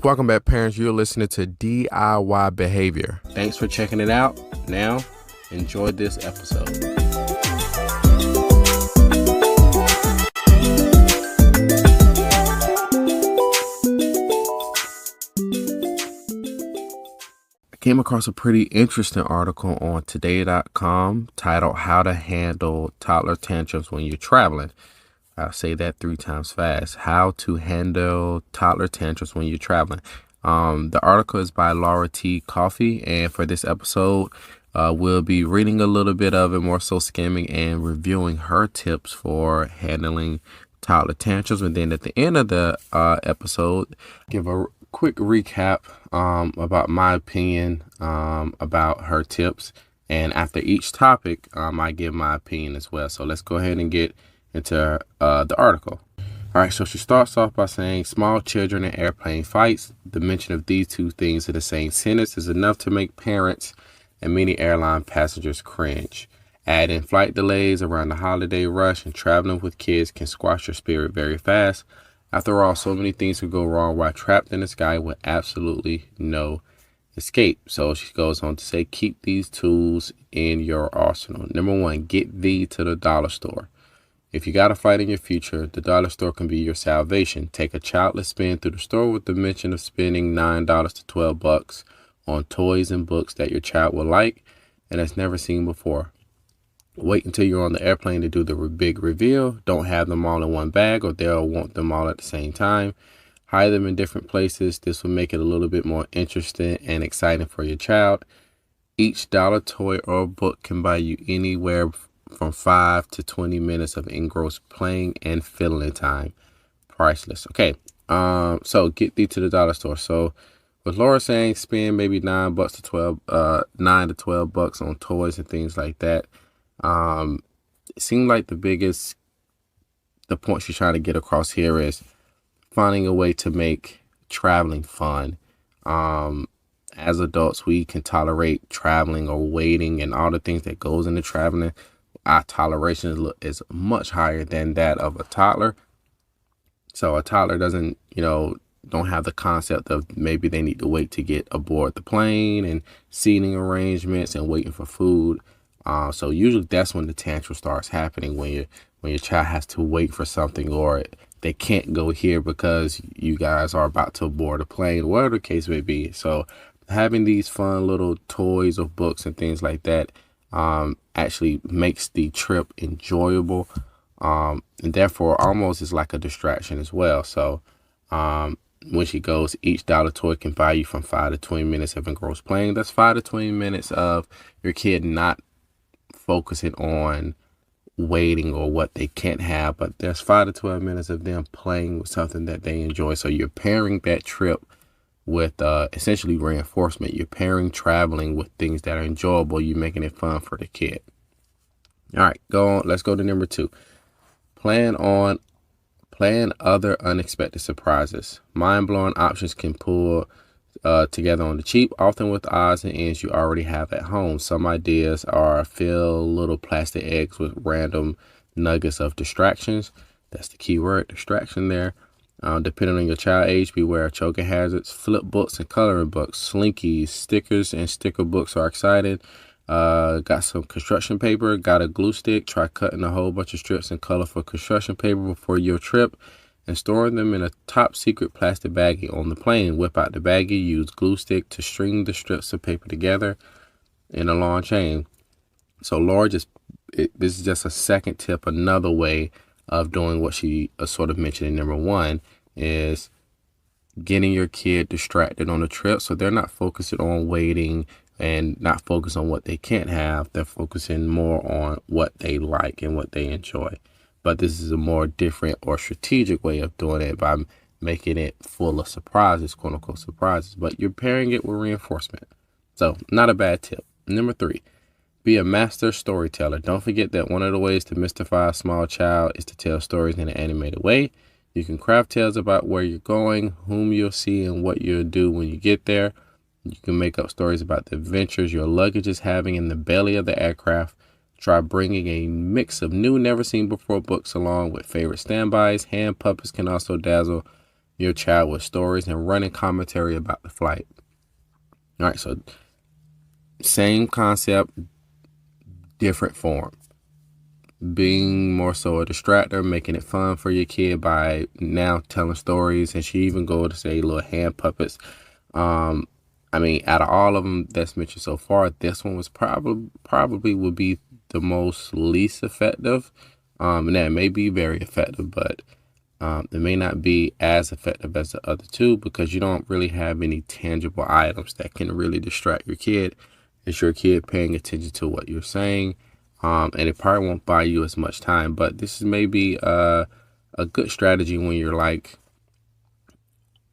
Welcome back, parents. You're listening to DIY Behavior. Thanks for checking it out. Now, enjoy this episode. I came across a pretty interesting article on today.com titled How to Handle Toddler Tantrums When You're Traveling. I'll say that 3 times fast. How to handle toddler tantrums when you're traveling. The article is by Laury T, Coffey, and for this episode, we'll be reading a little bit of it, more so skimming and reviewing her tips for handling toddler tantrums. And then at the end of the episode, give a quick recap about my opinion about her tips. And after each topic, I give my opinion as well. So let's go ahead and get into the article. All right, so she starts off by saying small children and airplane fights. The mention of these two things in the same sentence is enough to make parents and many airline passengers cringe. Add in flight delays around the holiday rush, and traveling with kids can squash your spirit very fast. After all, so many things could go wrong while trapped in the sky with absolutely no escape. So she goes on to say, keep these tools in your arsenal. Number 1, get thee to the dollar store. If you got a fight in your future, the dollar store can be your salvation. Take a childless spin through the store with the mention of spending $9 to $12 on toys and books that your child will like and has never seen before. Wait until you're on the airplane to do the big reveal. Don't have them all in one bag or they'll want them all at the same time. Hide them in different places. This will make it a little bit more interesting and exciting for your child. Each dollar toy or book can buy you anywhere from 5 to 20 minutes of engrossed playing and fiddling time. Priceless. Okay. So get thee to the dollar store. So with Laura saying spend maybe $9 to $12 on toys and things like that. It seemed like the point she's trying to get across here is finding a way to make traveling fun. As adults, we can tolerate traveling or waiting and all the things that goes into traveling. Our toleration is much higher than that of a toddler. So a toddler don't have the concept of maybe they need to wait to get aboard the plane and seating arrangements and waiting for food. So usually that's when the tantrum starts happening, when your child has to wait for something or they can't go here because you guys are about to board a plane, whatever the case may be. So having these fun little toys or books and things like that actually makes the trip enjoyable, and therefore almost is like a distraction as well. So when she goes, each dollar toy can buy you from 5 to 20 minutes of engrossed playing. That's 5 to 20 minutes of your kid not focusing on waiting or what they can't have, but there's 5 to 12 minutes of them playing with something that they enjoy. So you're pairing that trip with essentially reinforcement. You're pairing traveling with things that are enjoyable. You're making it fun for the kid. All right, go on. Let's go to number 2. Plan other unexpected surprises. Mind-blowing options can pull together on the cheap, often with odds and ends you already have at home. Some ideas are fill little plastic eggs with random nuggets of distractions. That's the key word, distraction there. Depending on your child age, beware of choking hazards. Flip books and coloring books, slinkies, stickers, and sticker books are excited. Got some construction paper, got a glue stick. Try cutting a whole bunch of strips in colorful construction paper before your trip and storing them in a top secret plastic baggie on the plane. Whip out the baggie, use glue stick to string the strips of paper together in a long chain. So Laura this is just a second tip, another way of doing what she sort of mentioned in number 1 is getting your kid distracted on the trip. So they're not focusing on waiting and not focus on what they can't have. They're focusing more on what they like and what they enjoy. But this is a more different or strategic way of doing it by making it full of surprises, quote unquote surprises, but you're pairing it with reinforcement. So not a bad tip. Number 3, be a master storyteller. Don't forget that one of the ways to mystify a small child is to tell stories in an animated way. You can craft tales about where you're going, whom you'll see, and what you'll do when you get there. You can make up stories about the adventures your luggage is having in the belly of the aircraft. Try bringing a mix of new, never seen before books along with favorite standbys. Hand puppets can also dazzle your child with stories and running commentary about the flight. All right, so same concept, different form. Being more so a distractor, making it fun for your kid by now telling stories, and she even go to say little hand puppets. I mean, out of all of them that's mentioned so far, this one was probably would be the most least effective. And that may be very effective, but it may not be as effective as the other two because you don't really have any tangible items that can really distract your kid. It's your kid paying attention to what you're saying, and it probably won't buy you as much time. But this is maybe a good strategy when you're like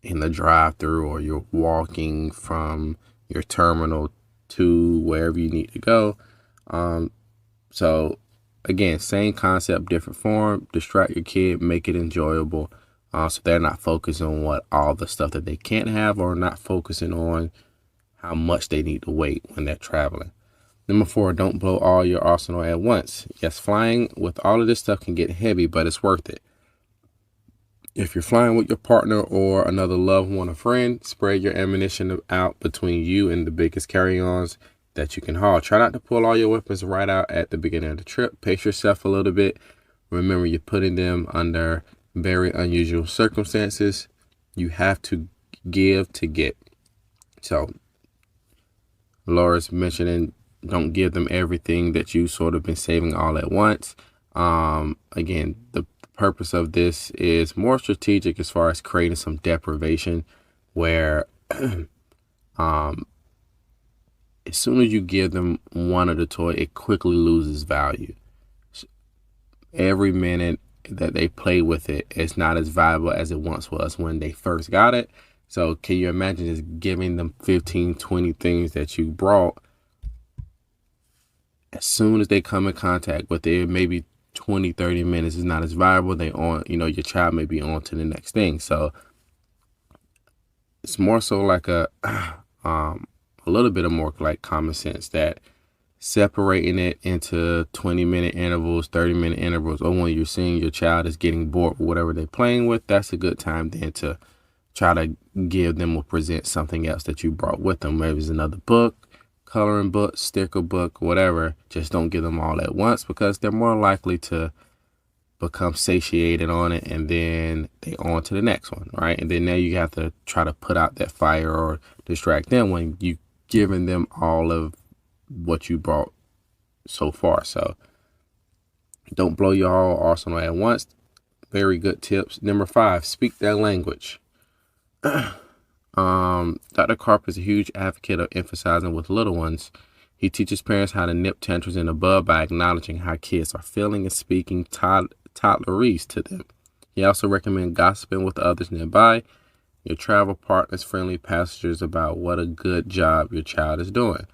in the drive-through or you're walking from your terminal to wherever you need to go. So again, same concept, different form. Distract your kid, make it enjoyable, so they're not focusing on what all the stuff that they can't have, or not focusing on how much they need to wait when they're traveling. Number 4, don't blow all your arsenal at once. Yes, flying with all of this stuff can get heavy, but it's worth it. If you're flying with your partner or another loved one or friend, spread your ammunition out between you and the biggest carry-ons that you can haul. Try not to pull all your weapons right out at the beginning of the trip. Pace yourself a little bit. Remember, you're putting them under very unusual circumstances. You have to give to get. So, Laura's mentioning, don't give them everything that you sort of been saving all at once. Again, the purpose of this is more strategic as far as creating some deprivation where as soon as you give them one of the toy, it quickly loses value. Every minute that they play with it is not as valuable as it once was when they first got it. So can you imagine just giving them 15, 20 things that you brought? As soon as they come in contact with it, maybe 20, 30 minutes is not as viable. They on, your child may be on to the next thing. So it's more so like a little bit of more like common sense, that separating it into 20-minute intervals, 30-minute intervals, or when you're seeing your child is getting bored with whatever they're playing with, that's a good time then to try to give them or present something else that you brought with them. Maybe it's another book, coloring book, sticker book, whatever. Just don't give them all at once because they're more likely to become satiated on it, and then they on to the next one, right? And then now you have to try to put out that fire or distract them when you've given them all of what you brought so far. So don't blow your whole arsenal at once. Very good tips. Number 5, speak their language. Dr. Carp is a huge advocate of emphasizing with little ones. He teaches parents how to nip tantrums in the bud by acknowledging how kids are feeling and speaking toddlerese to them. He also recommends gossiping with others nearby, your travel partners, friendly passengers, about what a good job your child is doing.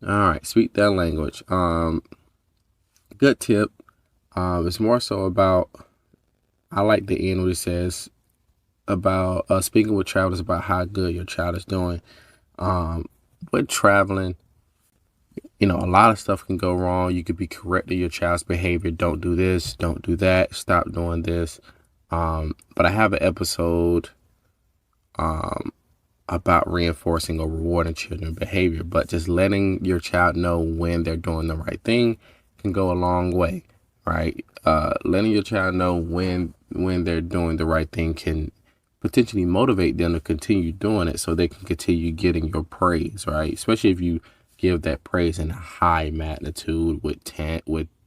All right, speak their language. Good tip. It's more so about, I like the end where it says about speaking with travelers about how good your child is doing. With traveling, a lot of stuff can go wrong. You could be correcting your child's behavior. Don't do this, don't do that, stop doing this. But I have an episode about reinforcing or rewarding children's behavior, but just letting your child know when they're doing the right thing can go a long way, right? Letting your child know when they're doing the right thing can potentially motivate them to continue doing it so they can continue getting your praise, right? Especially if you give that praise in a high magnitude with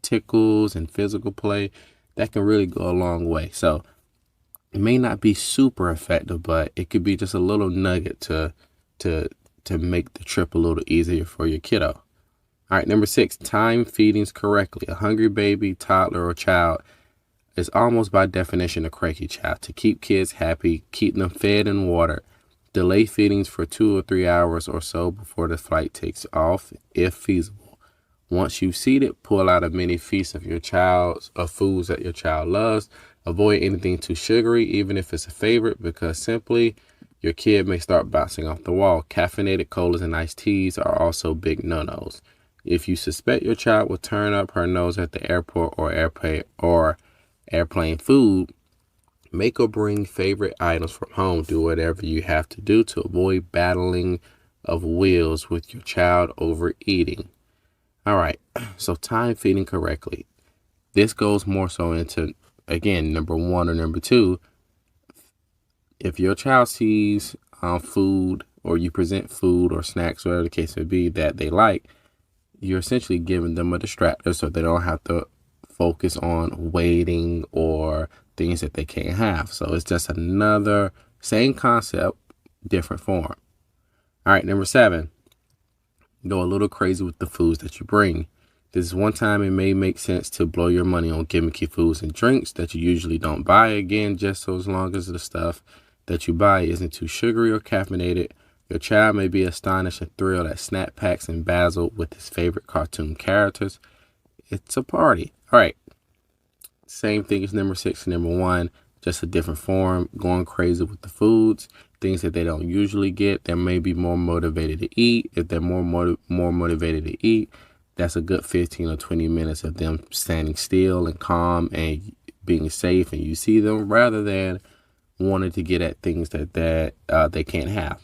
tickles and physical play, that can really go a long way. So it may not be super effective, but it could be just a little nugget to make the trip a little easier for your kiddo. All right, number 6, time feedings correctly. A hungry baby, toddler, or child is almost by definition a cranky child. To keep kids happy, keep them fed and watered. Delay feedings for 2 or 3 hours or so before the flight takes off, if feasible. Once you've seated, pull out a mini feast of foods that your child loves. Avoid anything too sugary, even if it's a favorite, because simply your kid may start bouncing off the wall. Caffeinated colas and iced teas are also big no-nos. If you suspect your child will turn up her nose at the airport or airplane food, Make or bring favorite items from home. Do whatever you have to do to avoid battling of wills with your child over eating. All right, so time feeding correctly. This goes more so into, again, number one or number two. If your child sees food, or you present food or snacks, whatever the case may be, that they like, you're essentially giving them a distractor so they don't have to focus on waiting or things that they can't have. So it's just another same concept, different form. All right, number 7, go a little crazy with the foods that you bring. This is one time it may make sense to blow your money on gimmicky foods and drinks that you usually don't buy. Again, just so as long as the stuff that you buy isn't too sugary or caffeinated. Your child may be astonished and thrilled at snack packs and Basil with his favorite cartoon characters. It's a party. All right. Same thing as number 6 and number 1, just a different form, going crazy with the foods, things that they don't usually get. They may be more motivated to eat. If they're more motivated to eat, that's a good 15 or 20 minutes of them standing still and calm and being safe, and you see them, rather than wanting to get at things that they can't have.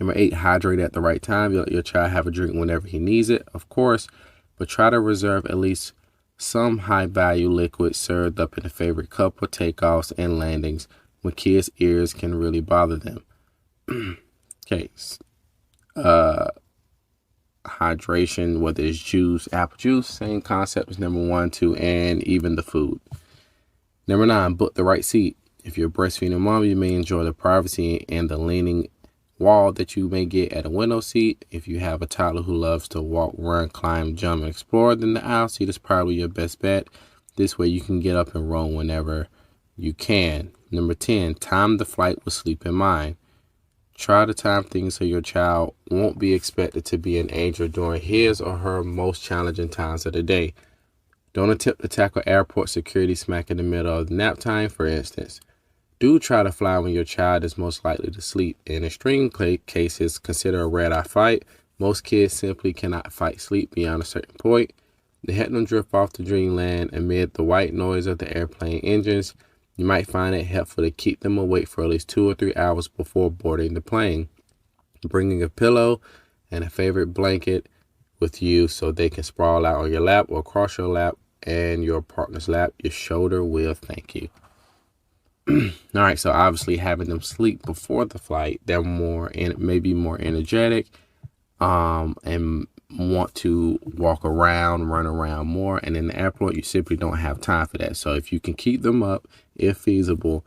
Number 8, hydrate at the right time. You let your child have a drink whenever he needs it, of course, but try to reserve at least some high-value liquid served up in a favorite cup for takeoffs and landings when kids' ears can really bother them. Okay. Hydration, whether it's juice, apple juice, same concept as number 1, 2, and even the food. Number 9, book the right seat. If you're a breastfeeding mom, you may enjoy the privacy and the leaning wall that you may get at a window seat. If you have a toddler who loves to walk, run, climb, jump, and explore, then the aisle seat is probably your best bet. This way you can get up and roam whenever you can. Number 10, time the flight with sleep in mind. Try to time things so your child won't be expected to be an angel during his or her most challenging times of the day. Don't attempt to tackle airport security smack in the middle of nap time, for instance. Do try to fly when your child is most likely to sleep. In extreme cases, consider a red-eye flight. Most kids simply cannot fight sleep beyond a certain point. To help them drift off to dreamland amid the white noise of the airplane engines, you might find it helpful to keep them awake for at least 2 or 3 hours before boarding the plane. Bringing a pillow and a favorite blanket with you so they can sprawl out on your lap or across your lap and your partner's lap. Your shoulder will thank you. All right, so obviously having them sleep before the flight, they're maybe more energetic, and want to walk around, run around more. And in the airport, you simply don't have time for that. So if you can keep them up, if feasible,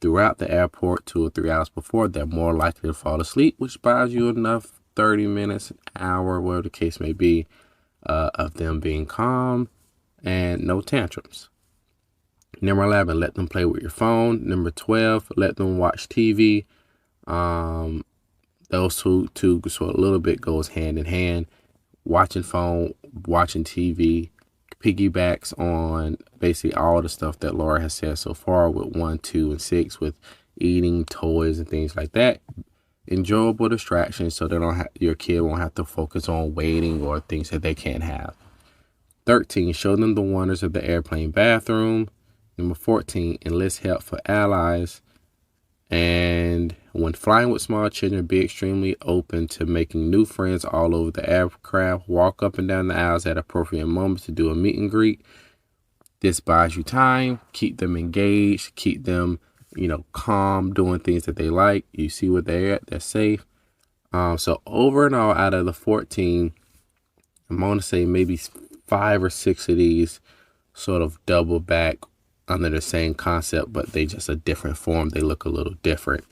throughout the airport 2 or 3 hours before, they're more likely to fall asleep, which buys you enough 30 minutes, an hour, whatever the case may be, of them being calm and no tantrums. Number 11, let them play with your phone. Number 12, let them watch TV. Those two so a little bit goes hand in hand. Watching phone, watching TV, piggybacks on basically all the stuff that Laura has said so far with 1, 2, and 6, with eating, toys, and things like that. Enjoyable distractions so your kid won't have to focus on waiting or things that they can't have. 13, show them the wonders of the airplane bathroom. Number 14, enlist help for allies. And when flying with small children, be extremely open to making new friends all over the aircraft. Walk up and down the aisles at appropriate moments to do a meet and greet. This buys you time, keep them engaged, keep them, calm, doing things that they like. You see where they're at, they're safe. So over and all, out of the 14, I'm going to say maybe 5 or 6 of these sort of double back under the same concept, but they just a different form. They look a little different.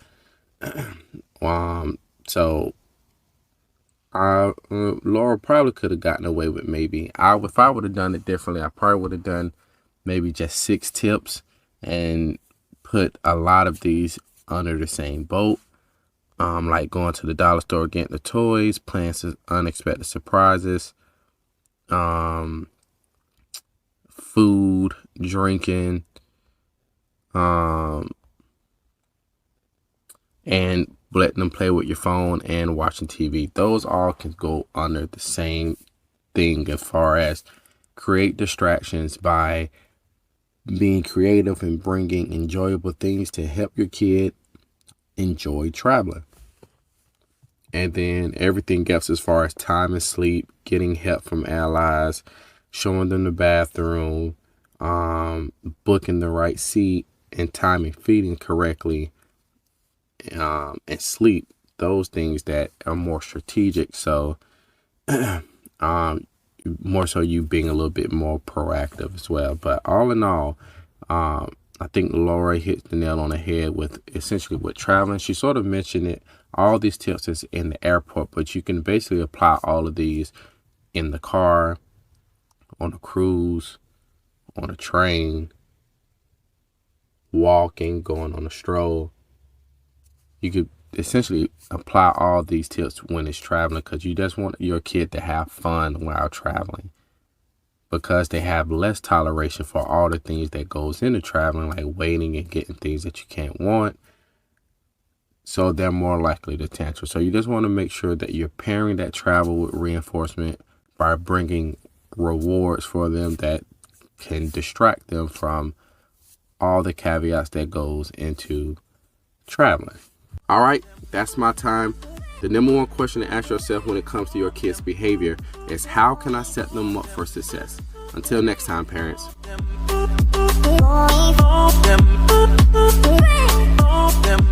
So Laura probably could have gotten away with maybe, if I would have done it differently, I probably would have done maybe just 6 tips and put a lot of these under the same boat. Like going to the dollar store, getting the toys, plans unexpected surprises, food, drinking, and letting them play with your phone and watching TV. Those all can go under the same thing as far as create distractions by being creative and bringing enjoyable things to help your kid enjoy traveling. And then everything else as far as time and sleep, getting help from allies, showing them the bathroom, booking the right seat, and timing feeding correctly, and sleep. Those things that are more strategic. So, more so you being a little bit more proactive as well. But all in all, I think Laury hit the nail on the head with essentially with traveling. She sort of mentioned it. All these tips is in the airport, but you can basically apply all of these in the car, on a cruise, on a train, walking, going on a stroll. You could essentially apply all these tips when it's traveling, because you just want your kid to have fun while traveling, because they have less toleration for all the things that goes into traveling, like waiting and getting things that you can't want. So they're more likely to tantrum. So you just want to make sure that you're pairing that travel with reinforcement by bringing rewards for them that can distract them from all the caveats that goes into traveling. All right, that's my time. The number one question to ask yourself when it comes to your kids' behavior is, how can I set them up for success? Until next time, parents. Them